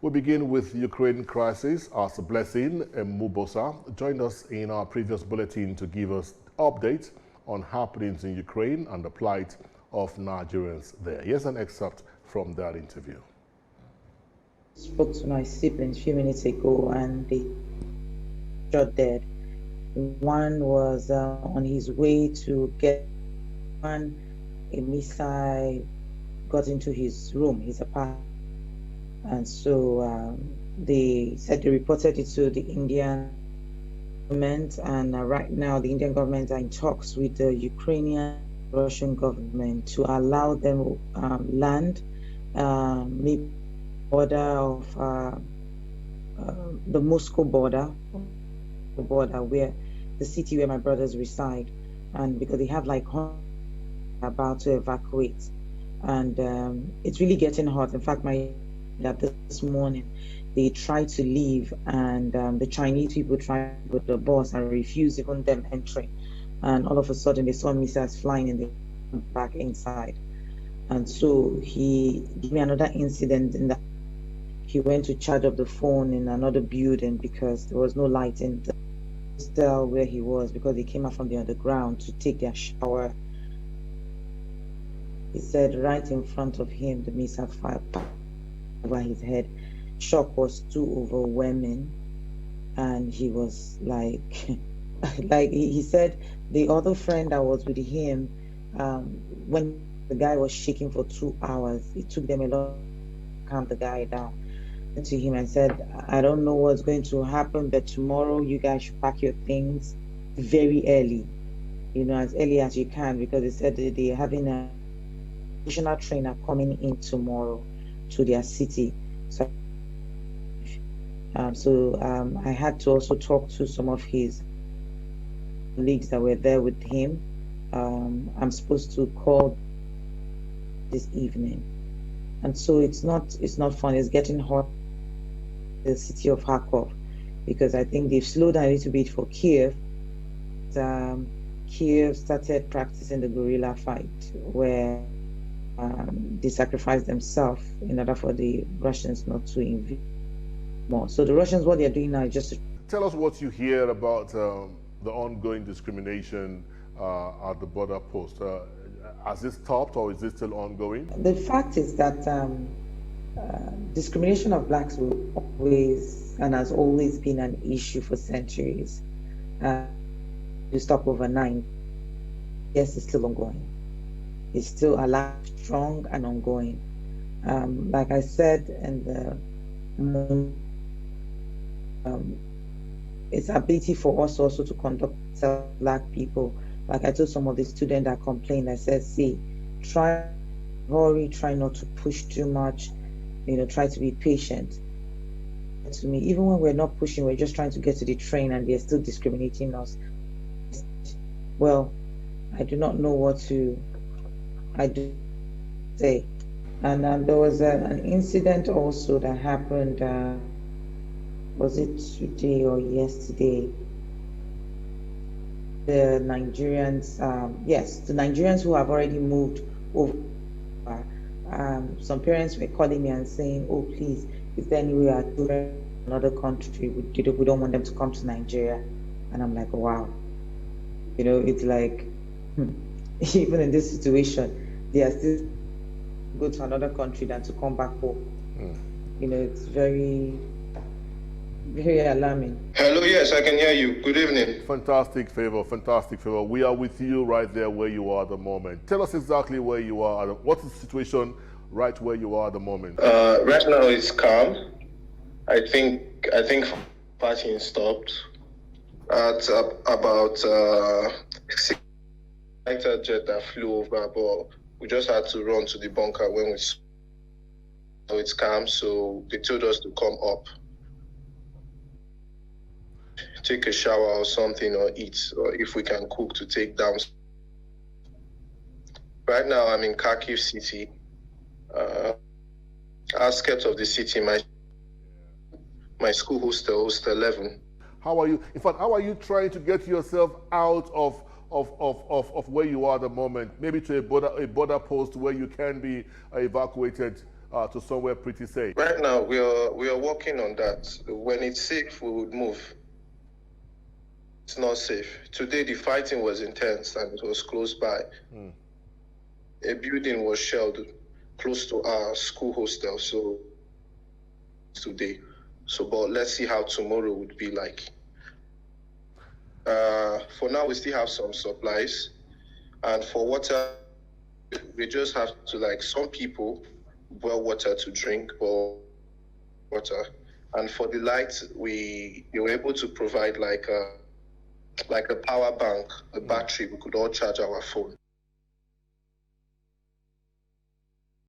We begin with the Ukraine crisis as Blessing Emubosa joined us in our previous bulletin to give us updates on happenings in Ukraine and the plight of Nigerians there. Here's an excerpt from that interview. I spoke to my siblings a few minutes ago and they shot dead. One was on his way to get one. A missile got into his room, his apartment. And so they said they reported it to the Indian government, and right now the Indian government are in talks with the Ukrainian Russian government to allow them land maybe border of the Moscow border where the city where my brothers reside, and because they have like about to evacuate, and it's really getting hot. In fact, that this morning they tried to leave, and the Chinese people tried with the bus and refused even them entering, and all of a sudden they saw missiles flying and they went back inside. And so he gave me another incident in that he went to charge up the phone in another building because there was no light in the hostel where he was, because they came out from the underground to take their shower. He said right in front of him the missile fired over his head. Shock was too overwhelming, and he was like like he said the other friend that was with him, when the guy was shaking for 2 hours, it took them a lot to calm the guy down. To him and said, I don't know what's going to happen, but tomorrow you guys should pack your things very early, as early as you can, because they said that they're having a additional trainer coming in tomorrow to their city. So I had to also talk to some of his colleagues that were there with him. I'm supposed to call this evening, and so it's not fun. It's getting hot in the city of Kharkov, because I think they've slowed down a little bit for Kiev. Kiev started practicing the guerrilla fight where they sacrificed themselves in order for the Russians not to invade more. So the Russians, what they're doing now is just to tell us what you hear about the ongoing discrimination at the border post. Has it stopped, or is it still ongoing? The fact is that discrimination of blacks will always and has always been an issue for centuries. To stop overnight, yes, it's still ongoing. It's still alive, strong, and ongoing. Like I said, it's ability for us also to conduct black people. Like I told some of the students that complained, I said, see, try hurry, try not to push too much, try to be patient. To me, even when we're not pushing, we're just trying to get to the train and they're still discriminating us. Well, I do not know what to say. And there was an incident also that happened, was it today or yesterday? The Nigerians, yes, the Nigerians who have already moved over. Some parents were calling me and saying, oh, please, is there any way our children in another country, we don't want them to come to Nigeria? And I'm like, wow. It's like, even in this situation, they are still go to another country than to come back home. It's very, very alarming. Hello, yes, I can hear you. Good evening. Fantastic, Favor, fantastic, Favor. We are with you right there where you are at the moment. Tell us exactly where you are. What's the situation right where you are at the moment? Right now it's calm. I think fighting stopped at about fighter jet that flew over, but we just had to run to the bunker when we saw it's calm, so they told us to come up, take a shower or something, or eat, or if we can cook, to take down. Right now I'm in Kharkiv city, outskirts of the city, my school hostel 11. How are you? In fact, how are you trying to get yourself out of where you are at the moment? Maybe to a border post where you can be evacuated to somewhere pretty safe? Right now, we are working on that. When it's safe, we would move. It's not safe. Today, the fighting was intense and it was close by. A building was shelled close to our school hostel. So today, but let's see how tomorrow would be like. For now, we still have some supplies, and for water, we just have to, like, some people boil water to drink or water, and for the lights, we were able to provide like a power bank, a battery. We could all charge our phone.